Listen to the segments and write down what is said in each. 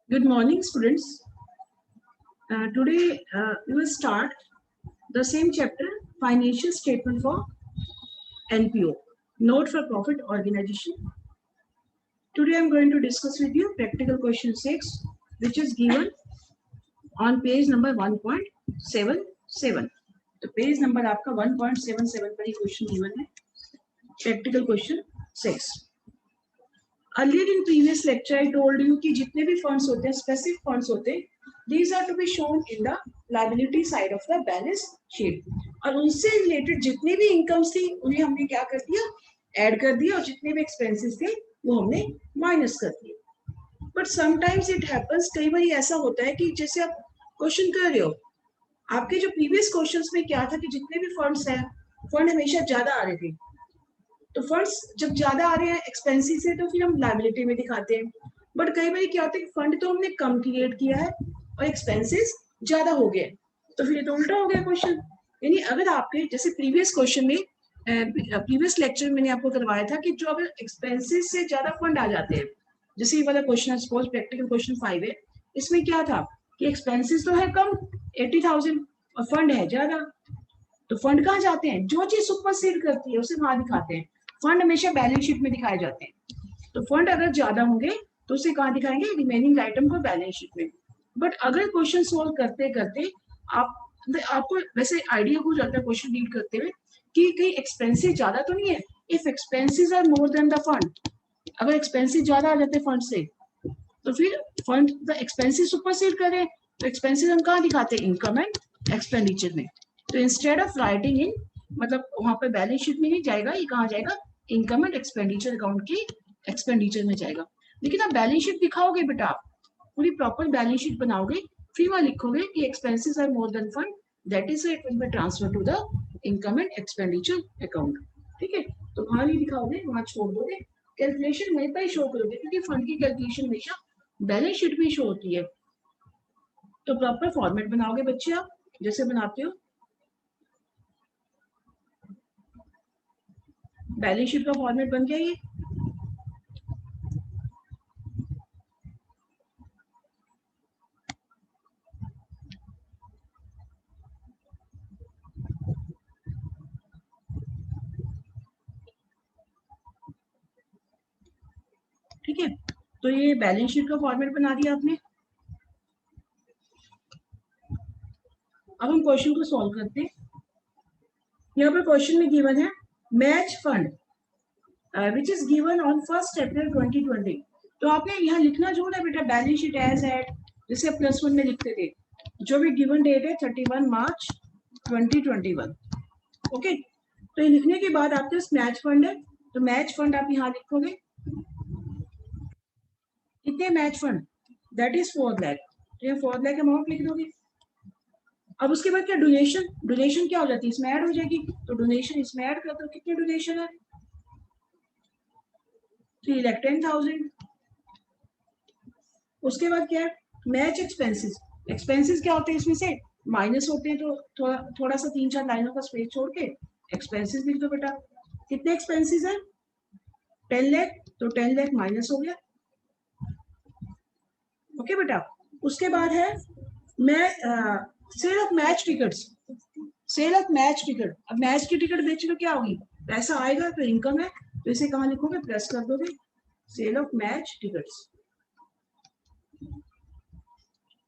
Good morning, students. Today we will start the same chapter, Financial Statement for NPO, Not for Profit Organization. Today I am going to discuss with you practical question 6, which is given on page number 1.77. तो page number आपका 1.77 पर ही question given है, practical question 6. Earlier in previous lecture I told you कि जितने भी funds होते हैं, specific funds होते हैं, these are to be shown in the liability side of the balance sheet. और उनसे रिलेटेड जितनी भी इनकम्स थी उन्हें हमने क्या कर दिया, ऐड कर दिया, और जितने भी एक्सपेंसेस थे वो हमने माइनस कर दिए. बट समटाइम्स इट हैपेंस, कई बार ऐसा होता है कि जैसे आप क्वेश्चन कर रहे हो, आपके जो प्रीवियस क्वेश्चंस में क्या था कि जितने भी फंड्स हैं, फंड हमेशा ज्यादा आ रहे थे. तो फंड्स जब ज्यादा आ रहे हैं एक्सपेंसिव से, तो फिर हम लायबिलिटी में दिखाते हैं. बट कई बार क्या होता है कि फंड तो हमने कम क्रिएट किया है और एक्सपेंसेस ज्यादा हो गए, तो फिर तो उल्टा हो गया क्वेश्चन. यानी अगर आपके जैसे प्रीवियस क्वेश्चन में, प्रीवियस लेक्चर में मैंने आपको करवाया था कि जो अगर एक्सपेंसेस से ज्यादा फंड आ जाते हैं, जैसे ये वाला क्वेश्चन है, सपोज प्रैक्टिकल क्वेश्चन 5 है, इसमें क्या था कि एक्सपेंसेस तो है कम 80,000 और फंड है ज्यादा. तो फंड कहाँ जाते हैं, जो चीज सुपरसीड करती है उसे वहां दिखाते हैं. फंड हमेशा बैलेंस शीट में दिखाए जाते हैं. तो फंड अगर ज्यादा होंगे तो उसे कहाँ दिखाएंगे, रिमेनिंग आइटम को बैलेंस शीट में. बट अगर क्वेश्चन सोल्व करते करते आपको वैसे आइडिया हो जाता है क्वेश्चन रीड करते हुए कि कहीं एक्सपेंसिव ज्यादा तो नहीं है. If expensive are more than the fund, अगर एक्सपेंसिव ज्यादा आ जाते हैं फंड से, तो फिर फंड द एक्सपेंसिव सुपरसीड करें, तो एक्सपेंसिव हम कहाँ दिखाते हैं, इनकम एंड एक्सपेंडिचर में. तो इंस्टेड ऑफ राइटिंग इन, मतलब वहां पे बैलेंस शीट में नहीं जाएगा, ये कहाँ जाएगा, इनकम एंड एक्सपेंडिचर अकाउंट की एक्सपेंडिचर में जाएगा. लेकिन आप बैलेंस शीट दिखाओगे बेटा, आप पूरी प्रॉपर बैलेंस शीट बनाओगे, फिर वहां लिखोगे कि expenses are more than fund, that is it will be transfer to the income and expenditure account. ठीक है, तो वहां नहीं दिखाओगे, वहां छोड़ दोगे, कैलकुलेशन वहीं पर ही शो करोगे, क्योंकि फंड की कैलकुलेशन हमेशा बैलेंस शीट में शो होती है. तो प्रॉपर फॉर्मेट बनाओगे बच्चे, आप जैसे बनाते हो बैलेंस शीट का फॉर्मेट बन गया ये. ठीक है, तो ये बैलेंस शीट का फॉर्मेट बना दिया आपने. अब हम क्वेश्चन को सॉल्व करते हैं. यहाँ पर क्वेश्चन में गिवन है match fund which is given on 1 अप्रैल 2020. तो आपने यहाँ लिखना जो है बेटा, बैलेंस शीट एज एट, जैसे +1 में लिखते थे, जो भी गिवन डेट है 31 मार्च 2021. ओके, तो ये लिखने के बाद आपके पास मैच फंड है, तो मैच फंड आप यहाँ लिखोगे, कितने match fund, that is 4 lakh. तो ये 4 लाख अमाउंट लिख दोगे. अब उसके बाद क्या, डोनेशन, डोनेशन क्या हो जाती है, इसमें ऐड हो जाएगी, तो डोनेशन इसमें ऐड कर दो. कितने डोनेशन है, 3 लाख 10,000. उसके बाद क्या है, मैच एक्सपेंसेस. एक्सपेंसेस क्या होते हैं, इसमें से माइनस होते हैं, तो थोड़ा थोड़ा सा 3-4 लाइनों का स्पेस छोड़ के एक्सपेंसेस लिख दो बेटा. कितने एक्सपेंसेस है, 10 लाख, तो 10 लाख माइनस हो गया. ओके बेटा, उसके बाद है मैं sale of match tickets, sale of match ticket. अब मैच की टिकट बेच लो, क्या होगी, पैसा आएगा तो इनकम है, तो इसे कहाँ लिखोगे, प्लस कर दोगे, सेल ऑफ मैच टिकट्स.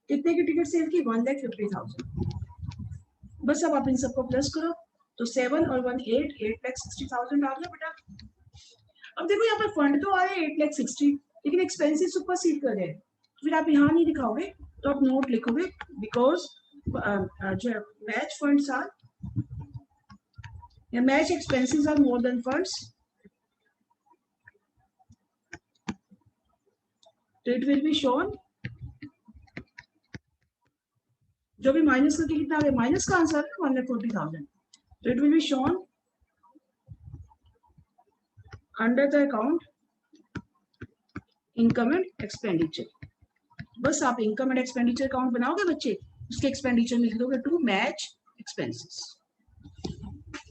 कितने की टिकट सेल की, 1,50,000. बस अब आप इन सबको प्लस करो, तो 7 और 1 8, 8,60,000 आ गया बेटा. अब देखो यहाँ पर फंड तो आ रहे हैं 8,60,000, लेकिन एक्सपेंसिस सुपरसीड कर रहे हैं, फिर आप यहाँ नहीं दिखाओगे, तो आप नोट लिखोगे, बिकॉज जो मैच फंड्स आर या match expenses are more than funds, तो इट विल बी शोन, जो भी माइनस करके कितना आ गया, माइनस का आंसर है 1,40,000, तो it will be shown under the account income and expenditure. बस आप इनकम एंड एक्सपेंडिचर अकाउंट बनाओगे बच्चे, उसके एक्सपेंडिचर में लिख दोगे टू मैच एक्सपेंसेस.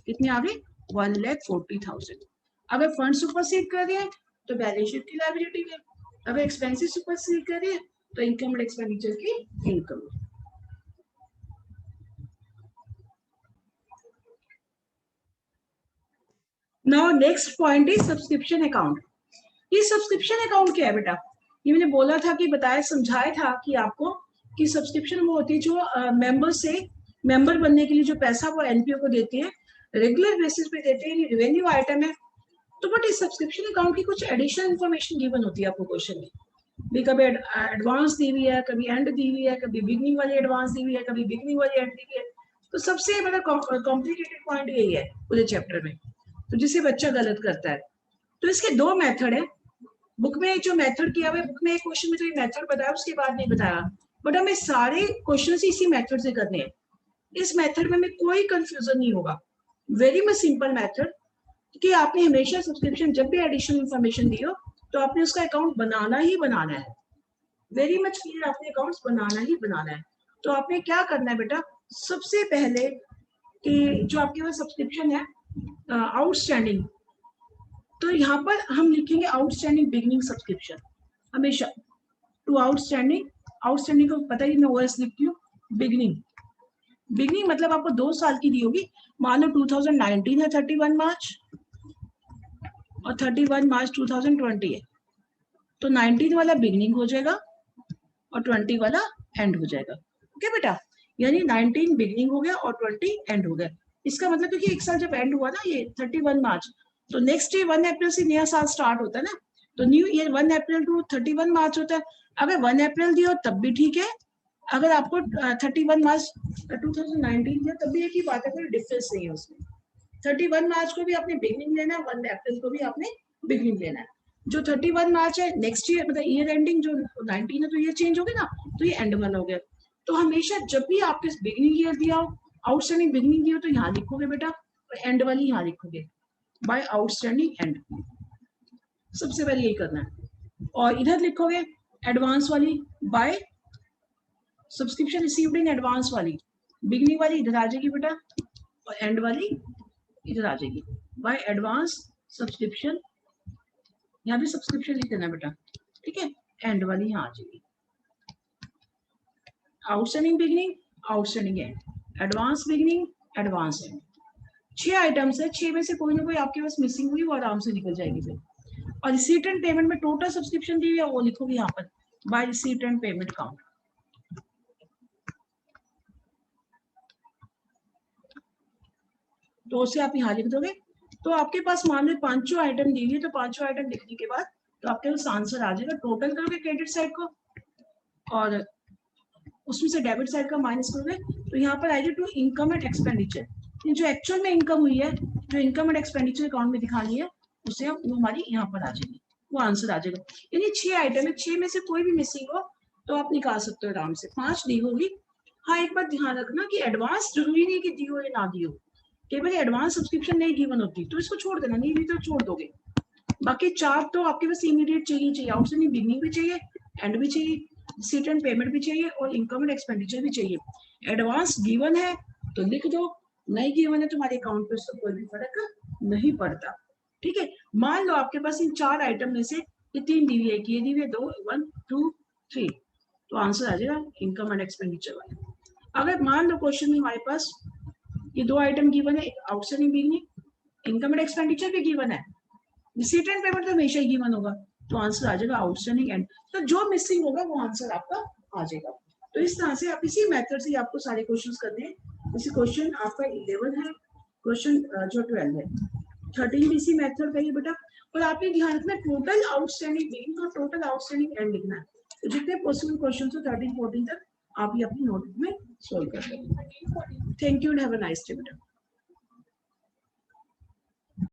कितने आ गए, 1,40,000. अगर फंड सुपरसीड कर रहे हैं तो बैलेंस शीट की लायबिलिटी है, अगर एक्सपेंसेस सुपरसीड कर रहे हैं तो इनकम एंड एक्सपेंडिचर की income. Now next point is subscription account. ये सब्सक्रिप्शन अकाउंट क्या है बेटा? ये मैंने बोला था कि बताया समझाया था कि आपको कि सब्सक्रिप्शन वो होती है जो मेंबर से मेंबर बनने के लिए जो पैसा वो एनपीओ को देते हैं, रेगुलर बेसिस पे देते हैं, ये रेवेन्यू आइटम है। तो बट इस सब्सक्रिप्शन अकाउंट की कुछ एडिशनल इन्फॉर्मेशन गिवन होती है आपको क्वेश्चन में भी, कभी एडवांस दी हुई है, कभी एंड दी हुई है, कभी बिगनिंग वाली एडवांस दी हुई है, कभी बिगनिंग वाली एंड दी हुई है। तो सबसे मतलब कॉम्प्लिकेटेड पॉइंट यही है पूरे चैप्टर में, तो जिसे बच्चा गलत करता है। तो इसके दो मेथड है बुक में, जो मेथड किया हुआ है बुक में एक क्वेश्चन में जो मेथड बताया उसके बाद नहीं बताया, बट हमें सारे क्वेश्चन इसी मेथड से करने हैं। इस मेथड में हमें कोई कंफ्यूजन नहीं होगा, वेरी मच सिंपल मेथड, कि आपने हमेशा सब्सक्रिप्शन जब भी एडिशनल इंफॉर्मेशन दी हो तो आपने उसका अकाउंट बनाना ही बनाना है, वेरी मच क्लियर, आपने अकाउंट्स बनाना ही बनाना है। तो आपने क्या करना है बेटा, सबसे पहले कि जो आपके पास सब्सक्रिप्शन है आउटस्टैंडिंग, तो यहाँ पर हम लिखेंगे आउटस्टैंडिंग बिगनिंग सब्सक्रिप्शन हमेशा, टू आउटस्टैंडिंग, आउटस्टैंडिंग को पता ही मैं ओएस लिखती हूँ, बिगनिंग, बिगनिंग मतलब आपको 2 साल की दी होगी, मान लो 2019 है 31 मार्च और 31 मार्च 2020 है, तो 19 वाला बिगनिंग हो जाएगा और 20 वाला एंड हो जाएगा। ओके बेटा, यानी 19 बिगनिंग हो गया और 20 एंड हो गया। इसका मतलब क्योंकि एक साल जब एंड हुआ ना ये 31 मार्च, तो नेक्स्ट ईयर 1 अप्रैल से नया साल स्टार्ट होता है ना, तो न्यू ईयर 1 अप्रैल टू 31 मार्च होता है। अगर 1 अप्रैल दिया तब भी ठीक है, अगर आपको 31 मार्च 2019 दिया तब भी एक ही बात है, कोई डिफरेंस नहीं है उसमें। 31 मार्च को भी आपने बिगनिंग लेना है, 1 अप्रैल को भी आपने बिगनिंग लेना है। जो 31 मार्च है नेक्स्ट ईयर मतलब ईयर एंडिंग जो 19 है तो ये चेंज हो गया ना, तो ये एंड वाला हो गया। तो हमेशा जब भी आपके बिगनिंग ईयर दिया हो, आउटस्टैंडिंग बिगनिंग दिया हो, तो यहाँ लिखोगे बेटा और एंड वाली यहाँ लिखोगे बाय आउटस्टैंडिंग एंड, सबसे पहले यही करना है। और इधर लिखोगे एडवांस वाली by subscription received in advance वाली, बिगनिंग वाली इधर आ जाएगी बेटा और एंड वाली इधर आ जाएगी बाय एडवांस सब्सक्रिप्शन, यहाँ भी सब्सक्रिप्शन लिख देना बेटा, ठीक है, एंड वाली यहाँ आ जाएगी, outstanding beginning, outstanding and, advance beginning, advance and. 6 items है, 6 में से कोई ना कोई आपके पास मिसिंग हुई वो आराम से निकल जाएगी फिर। और रिसीट एंड पेमेंट में टोटल सब्सक्रिप्शन दी है वो लिखोगे यहाँ पर by receipt and payment account. तो उसे आप यहाँ लिख दोगे, तो आपके पास मान लो 5 आइटम दी हुई है, तो 5 आइटम लिखने के बाद तो आपके पास आंसर आ जाएगा। टोटल करोगे क्रेडिट साइड को और उसमें से डेबिट साइड का माइनस करोगे, तो यहाँ पर आएगी टू इनकम एंड एक्सपेंडिचर, जो एक्चुअल में इनकम हुई है, जो इनकम एंड एक्सपेंडिचर अकाउंट में दिखानी है उसे हम वो हमारी यहाँ पर आ जाएगी, वो आंसर आ जाएगा। यानी 6 आइटम है, 6 में से कोई भी मिसिंग हो तो आप निकाल सकते हो आराम से, 5 दी होगी। हाँ एक बात ध्यान रखना कि एडवांस जरूरी नहीं कि दी हो या ना दी हो, केवल एडवांस सब्सक्रिप्शन नहीं गिवन होती तो इसको छोड़ देना, नहीं भी तो छोड़ दोगे। बाकी 4 तो आपके पास इमीडिएट चाहिए, आउटस्टैंडिंग बिगनिंग भी चाहिए, एंड भी चाहिए, रिसीट एंड पेमेंट भी चाहिए और इनकम एंड एक्सपेंडिचर भी चाहिए। एडवांस गिवन है तो लिख दो, नहीं गिवन है तुम्हारे अकाउंट पे उससे कोई भी फर्क नहीं पड़ता, ठीक है। मान लो आपके पास इन 4 आइटम में से ये 3 दी हुई है, ये दी हुई है 2 1 2 3, तो आंसर आ जाएगा इनकम एंड एक्सपेंडिचर वाला। अगर मान लो क्वेश्चन में हमारे पास ये 2 आइटम गिवन है, एक outstanding beginning, income and expenditure भी गिवन है, रिसीट एंड पेमेंट तो हमेशा ही गिवन होगा, तो आंसर आ जाएगा आउटस्टैंडिंग एंड। तो जो मिसिंग होगा वो आंसर आपका आ जाएगा। तो इस तरह से आप इसी मेथड से आपको सारे क्वेश्चंस करने हैं। इसी क्वेश्चन आपका 11 है, क्वेश्चन जो 12 है, 13 भी इसी मेथड का ही बेटा। और आपने ध्यान रखना टोटल आउटस्टैंडिंग बिगिनिंग और टोटल आउटस्टैंडिंग एंड लिखना है। तो जितने पॉसिबल क्वेश्चन हो 13 14 तक आप ये अपनी नोटबुक में सोल्व कर लेंगे। Thank you and have a nice day बेटा।